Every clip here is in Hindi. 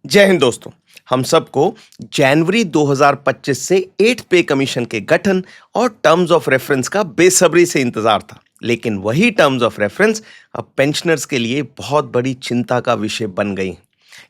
जय हिंद दोस्तों। हम सबको जनवरी 2025 से 8th पे कमीशन के गठन और टर्म्स ऑफ रेफरेंस का बेसब्री से इंतजार था। लेकिन वही टर्म्स ऑफ रेफरेंस अब पेंशनर्स के लिए बहुत बड़ी चिंता का विषय बन गई हैं।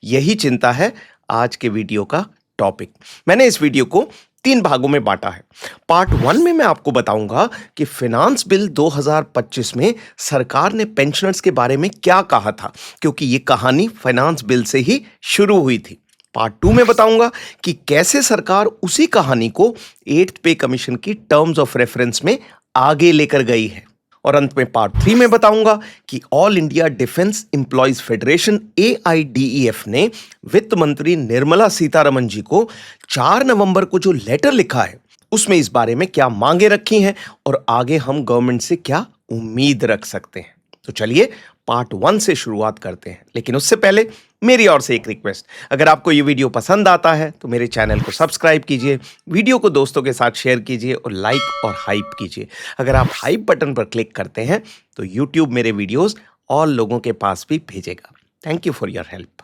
यही चिंता है आज के वीडियो का टॉपिक। मैंने इस वीडियो को 3 भागों में बांटा है। पार्ट 1 में मैं आपको बताऊंगा कि फिनांस बिल 2025 में सरकार ने पेंशनर्स के बारे में क्या कहा था, क्योंकि ये कहानी फाइनेंस बिल से ही शुरू हुई थी। पार्ट 2 में बताऊंगा कि कैसे सरकार उसी कहानी को 8th पे कमीशन की टर्म्स ऑफ रेफरेंस में आगे लेकर गई है। और अंत में पार्ट 3 में बताऊंगा कि all India defence employees federation AIDEF ने वित्त मंत्री निर्मला सीतारमण जी को 4 नवंबर को जो लेटर लिखा है उसमें इस बारे में क्या मांगे रखी हैं और आगे हम गवर्नमेंट से क्या उम्मीद रख सकते हैं। तो चलिए पार्ट 1 से शुरुआत करते हैं, लेकिन उससे पहले मेरी ओर से एक रिक्वेस्ट। अगर आपको ये वीडियो पसंद आता है तो मेरे चैनल को सब्सक्राइब कीजिए, वीडियो को दोस्तों के साथ शेयर कीजिए और लाइक और हाइप कीजिए। अगर आप हाइप बटन पर क्लिक करते हैं तो यूट्यूब मेरे वीडियोस और लोगों के पास भी भेजेगा। Thank you for your help.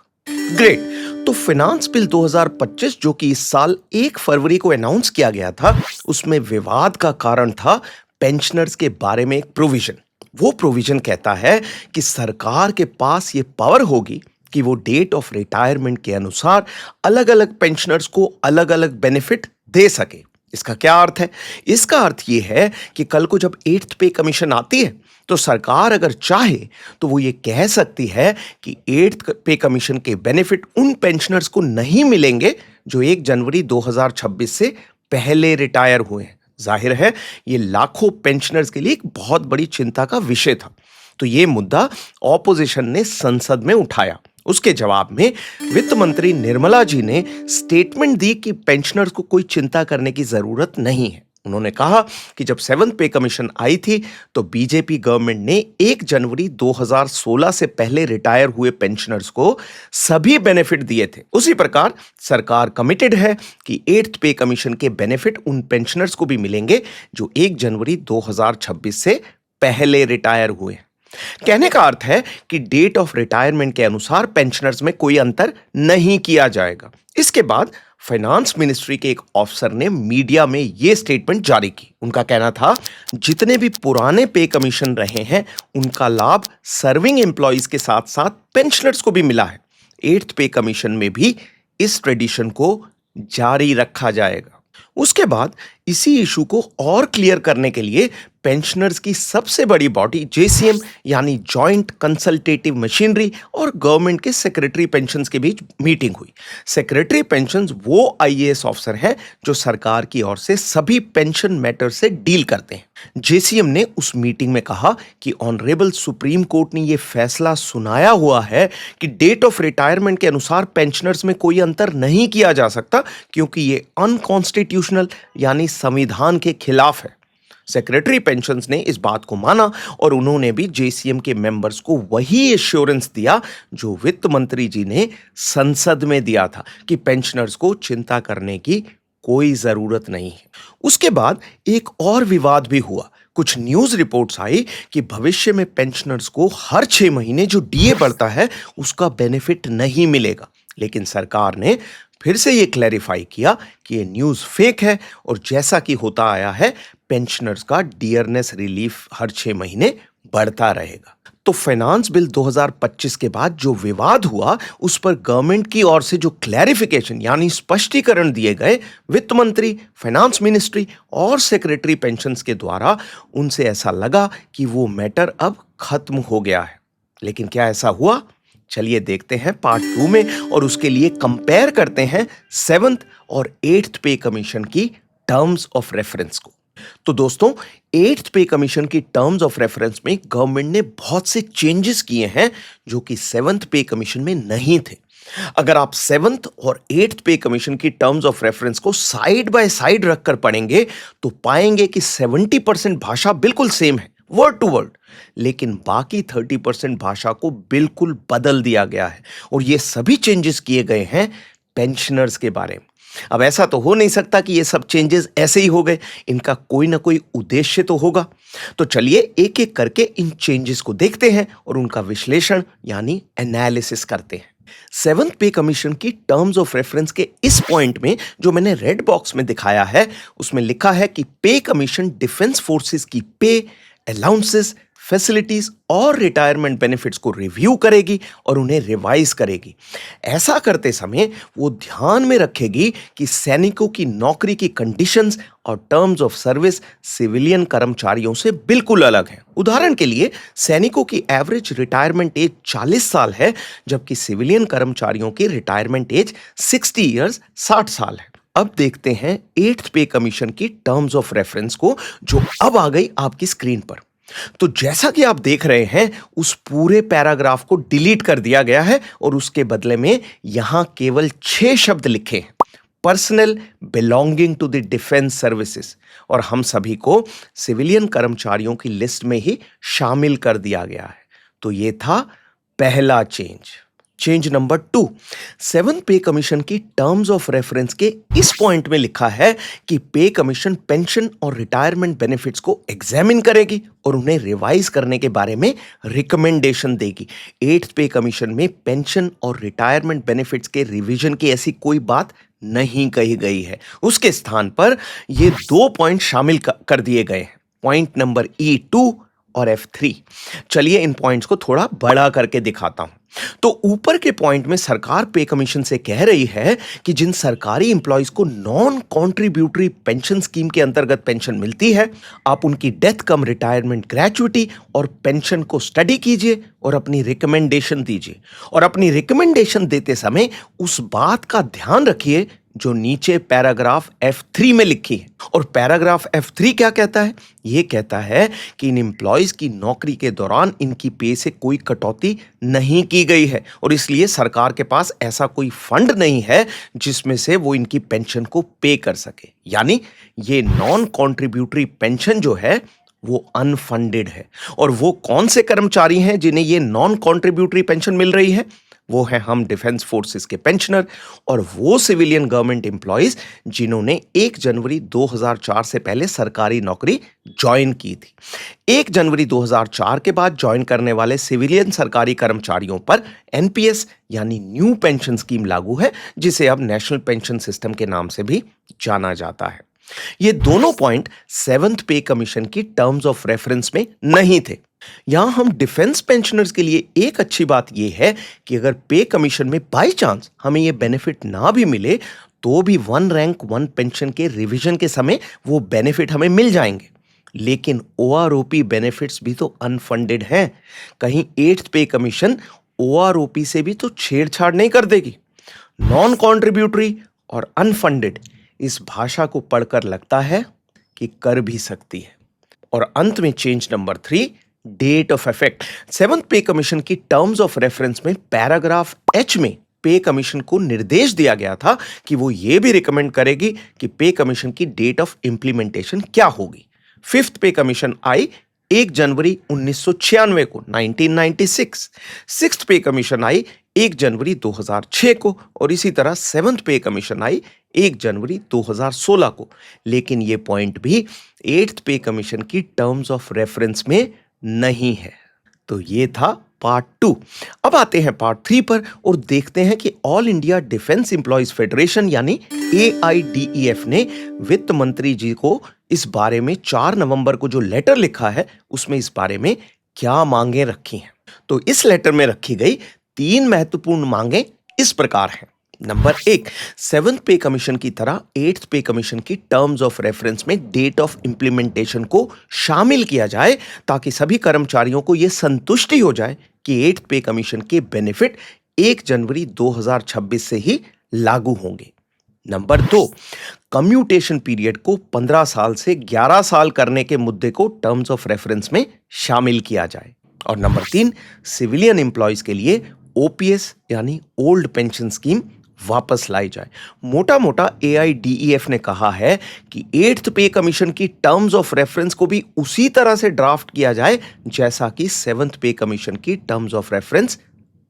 Great. तो फाइनेंस बिल 2025 जो कि इस साल 1 फरवरी को अनाउंस किया गया था, उसमें विवाद का कारण था पेंशनर्स के बारे में एक प्रोविजन। वो प्रोविजन कहता है कि सरकार के पास ये पावर होगी कि वो डेट ऑफ रिटायरमेंट के अनुसार अलग अलग पेंशनर्स को अलग अलग बेनिफिट दे सके। इसका क्या अर्थ है? इसका अर्थ ये है कि कल को जब 8th पे कमीशन आती है तो सरकार अगर चाहे तो वो ये कह सकती है कि 8th पे कमीशन के बेनिफिट उन पेंशनर्स को नहीं मिलेंगे जो 1 जनवरी 2026 से पहले रिटायर हुए हैं। जाहिर है ये लाखों पेंशनर्स के लिए एक बहुत बड़ी चिंता का विषय था। तो ये मुद्दा ऑपोजिशन ने संसद में उठाया। उसके जवाब में वित्त मंत्री निर्मला जी ने स्टेटमेंट दी कि पेंशनर्स को कोई चिंता करने की जरूरत नहीं है। उन्होंने कहा कि जब 7th पे कमीशन आई थी तो बीजेपी गवर्नमेंट ने 1 जनवरी 2016 से पहले रिटायर हुए पेंशनर्स को सभी बेनिफिट दिए थे। उसी प्रकार सरकार कमिटेड है कि 8th पे कमीशन के बेनिफिट उन पेंशनर्स को भी मिलेंगे जो 1 जनवरी 2026 से पहले रिटायर हुए। कहने का अर्थ है कि डेट ऑफ रिटायरमेंट के अनुसार पेंशनर्स में कोई अंतर नहीं किया जाएगा। इसके बाद फाइनेंस मिनिस्ट्री के एक ऑफिसर ने मीडिया में यह स्टेटमेंट जारी की। उनका कहना था जितने भी पुराने पे कमीशन रहे हैं उनका लाभ सर्विंग एम्प्लॉयज के साथ साथ पेंशनर्स को भी मिला है। 8th पे कमीशन में भी इस ट्रेडिशन को जारी रखा जाएगा। उसके बाद इसी इशू को और क्लियर करने के लिए पेंशनर्स की सबसे बड़ी बॉडी JCM यानी जॉइंट कंसल्टेटिव मशीनरी और गवर्नमेंट के सेक्रेटरी पेंशन्स के बीच मीटिंग हुई। सेक्रेटरी पेंशन्स वो IAS ऑफिसर हैं जो सरकार की ओर से सभी पेंशन मैटर से डील करते हैं। JCM ने उस मीटिंग में कहा कि ऑनरेबल सुप्रीम कोर्ट ने यह फैसला सुनाया हुआ है कि डेट ऑफ रिटायरमेंट के अनुसार पेंशनर्स में कोई अंतर नहीं किया जा सकता, क्योंकि ये अनकॉन्स्टिट्यूशनल यानी संविधान के खिलाफ है। सेक्रेटरी पेंशन्स ने इस बात को माना और उन्होंने भी JCM के मेंबर्स को वही एश्योरेंस दिया जो वित्त मंत्री जी ने संसद में दिया था कि पेंशनर्स को चिंता करने की कोई जरूरत नहीं है। उसके बाद एक और विवाद भी हुआ। कुछ न्यूज रिपोर्ट्स आई कि भविष्य में पेंशनर्स को हर 6 महीने जो DA बढ़ता है उसका बेनिफिट नहीं मिलेगा। लेकिन सरकार ने फिर से ये क्लैरिफाई किया कि ये न्यूज़ फेक है और जैसा कि होता आया है पेंशनर्स का डियरनेस रिलीफ हर 6 महीने बढ़ता रहेगा। तो फाइनेंस बिल 2025 के बाद जो विवाद हुआ उस पर गवर्नमेंट की ओर से जो क्लैरिफिकेशन यानी स्पष्टीकरण दिए गए वित्त मंत्री, फाइनेंस मिनिस्ट्री और सेक्रेटरी पेंशन्स के द्वारा, उनसे ऐसा लगा कि वो मैटर अब खत्म हो गया है। लेकिन क्या ऐसा हुआ? चलिए देखते हैं पार्ट 2 में और उसके लिए कंपेयर करते हैं 7th और 8th पे कमीशन की टर्म्स ऑफ रेफरेंस को। तो दोस्तों 8th पे कमीशन की टर्म्स ऑफ रेफरेंस में गवर्नमेंट ने बहुत से चेंजेस किए हैं जो कि 7th पे कमीशन में नहीं थे। अगर आप 7th और 8th पे कमीशन की टर्म्स ऑफ रेफरेंस को साइड बाय साइड रखकर पढ़ेंगे तो पाएंगे कि 70% भाषा बिल्कुल सेम है, वर्ड टू वर्ड, लेकिन बाकी 30% भाषा को बिल्कुल बदल दिया गया है और ये सभी चेंजेस किए गए हैं पेंशनर्स के बारे में। अब ऐसा तो हो नहीं सकता कि ये सब चेंजेस ऐसे ही हो गए, इनका कोई ना कोई उद्देश्य तो होगा। तो चलिए एक एक करके इन चेंजेस को देखते हैं और उनका विश्लेषण यानी एनालिसिस करते हैं। सेवंथ पे कमीशन की टर्म्स ऑफ रेफरेंस के इस पॉइंट में जो मैंने रेड बॉक्स में दिखाया है, उसमें लिखा है कि पे कमीशन डिफेंस फोर्सेस की पे, अलाउंसेस, फैसिलिटीज और रिटायरमेंट बेनिफिट्स को रिव्यू करेगी और उन्हें रिवाइज करेगी। ऐसा करते समय वो ध्यान में रखेगी कि सैनिकों की नौकरी की कंडीशंस और टर्म्स ऑफ सर्विस सिविलियन कर्मचारियों से बिल्कुल अलग है। उदाहरण के लिए सैनिकों की एवरेज रिटायरमेंट एज 40 साल है, जबकि सिविलियन कर्मचारियों की रिटायरमेंट एज 60 ईयर्स 60 साल है। अब देखते हैं एट्थ पे कमीशन की टर्म्स ऑफ रेफरेंस को, जो अब आ गई आपकी स्क्रीन पर। तो जैसा कि आप देख रहे हैं, उस पूरे पैराग्राफ को डिलीट कर दिया गया है और उसके बदले में यहां केवल 6 शब्द लिखे हैं, personal belonging to the defence services, और हम सभी को सिविलियन कर्मचारियों की लिस्ट में ही शामिल कर दिया गया है। तो ये था पहला change number 2। Seventh pay commission की टर्म्स ऑफ रेफरेंस के इस पॉइंट में लिखा है कि पे कमीशन पेंशन और रिटायरमेंट बेनिफिट्स को एग्जामिन करेगी और उन्हें रिवाइज करने के बारे में रिकमेंडेशन देगी। एट्थ पे कमीशन में पेंशन और रिटायरमेंट बेनिफिट्स के रिवीजन की ऐसी कोई बात नहीं कही गई है। उसके स्थान पर ये 2 पॉइंट शामिल कर दिए गए हैं, पॉइंट नंबर E2 और F3। चलिए इन पॉइंट्स को थोड़ा बड़ा करके दिखाता हूं। तो ऊपर के पॉइंट में सरकार पे कमीशन से कह रही है कि जिन सरकारी एम्प्लॉइज को नॉन कॉन्ट्रीब्यूटरी पेंशन स्कीम के अंतर्गत पेंशन मिलती है, आप उनकी डेथ कम रिटायरमेंट ग्रेचुइटी और पेंशन को स्टडी कीजिए और अपनी रिकमेंडेशन दीजिए। और अपनी रिकमेंडेशन देते समय उस बात का ध्यान रखिए जो नीचे पैराग्राफ F3 में लिखी है। और पैराग्राफ F3 क्या कहता है? यह कहता है कि इन एम्प्लॉइज की नौकरी के दौरान इनकी पे से कोई कटौती नहीं की गई है और इसलिए सरकार के पास ऐसा कोई फंड नहीं है जिसमें से वो इनकी पेंशन को पे कर सके। यानी ये नॉन कॉन्ट्रीब्यूटरी पेंशन जो है वो अनफंडेड है। और वो कौन से कर्मचारी हैं जिन्हें ये नॉन कॉन्ट्रीब्यूटरी पेंशन मिल रही है? वो है हम डिफेंस फोर्सेस के पेंशनर और वो सिविलियन गवर्नमेंट एम्प्लॉइज जिन्होंने 1 जनवरी 2004 से पहले सरकारी नौकरी ज्वाइन की थी। 1 जनवरी 2004 के बाद ज्वाइन करने वाले सिविलियन सरकारी कर्मचारियों पर एनपीएस यानी न्यू पेंशन स्कीम लागू है, जिसे अब नेशनल पेंशन सिस्टम के नाम से भी जाना जाता है। ये दोनों पॉइंट सेवंथ पे कमीशन की टर्म्स ऑफ रेफरेंस में नहीं थे। यहां हम डिफेंस पेंशनर्स के लिए एक अच्छी बात यह है कि अगर पे कमीशन में बाय चांस हमें यह बेनिफिट ना भी मिले तो भी 1 रैंक 1 पेंशन के रिवीजन के समय वो बेनिफिट हमें मिल जाएंगे। लेकिन ओआरओपी बेनिफिट्स भी तो अनफंडेड हैं। कहीं एट्थ पे कमीशन ओआरओपी से भी तो छेड़छाड़ नहीं कर देगी? नॉन कॉन्ट्रीब्यूटरी और अनफंडेड, इस भाषा को पढ़कर लगता है कि कर भी सकती है। और अंत में change number 3, date of effect. Seventh pay commission की टर्म्स ऑफ रेफरेंस में पैराग्राफ H में पे कमीशन को निर्देश दिया गया था कि वो ये भी रिकमेंड करेगी कि पे कमीशन की डेट ऑफ इंप्लीमेंटेशन क्या होगी। फिफ्थ पे कमीशन आई 1 जनवरी 1996 को, 1996। सिक्स्थ पे कमीशन आई 1 जनवरी 2006 को और इसी तरह सेवंथ पे कमीशन आई 1 जनवरी 2016 को। लेकिन ये पॉइंट भी एट्थ पे कमीशन की टर्म्स ऑफ रेफरेंस में नहीं है। तो ये था पार्ट 2। अब आते हैं पार्ट 3 पर और देखते हैं कि all India defence employees federation यानी AIDEF ने वित्त मंत्री जी को इस बारे में 4 नवंबर को जो लेटर लिखा है उसमें इस बारे में क्या मांगे रखी हैं। तो इस लेटर में रखी गई 3 महत्वपूर्ण मांगे इस प्रकार हैं। नंबर 1, सेवंथ पे कमीशन की तरह एट्थ पे कमीशन की टर्म्स ऑफ रेफरेंस में डेट ऑफ इंप्लीमेंटेशन को शामिल किया जाए ताकि सभी कर्मचारियों को यह संतुष्टि हो जाए कि एट्थ पे कमीशन के बेनिफिट 1 जनवरी 2026 से ही लागू होंगे। नंबर 2, कम्यूटेशन पीरियड को 15 साल से 11 साल करने के मुद्दे को टर्म्स ऑफ रेफरेंस में शामिल किया जाए। और नंबर 3, सिविलियन एम्प्लॉइज के लिए OPS यानी ओल्ड पेंशन स्कीम वापस लाई जाए। मोटा मोटा AIDEF ने कहा है कि एट्थ पे कमीशन की टर्म्स ऑफ रेफरेंस को भी उसी तरह से ड्राफ्ट किया जाए जैसा कि सेवंथ पे कमीशन की टर्म्स ऑफ रेफरेंस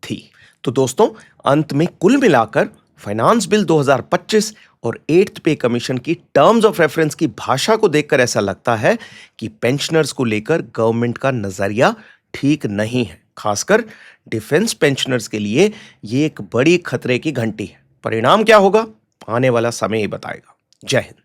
थी। तो दोस्तों, अंत में कुल मिलाकर फाइनेंस बिल 2025 और एट्थ पे कमीशन की टर्म्स ऑफ रेफरेंस की भाषा को देखकर ऐसा लगता है कि पेंशनर्स को लेकर गवर्नमेंट का नजरिया ठीक नहीं है। खासकर डिफेंस पेंशनर्स के लिए ये एक बड़ी खतरे की घंटी है। परिणाम क्या होगा, आने वाला समय ही बताएगा। जय हिंद।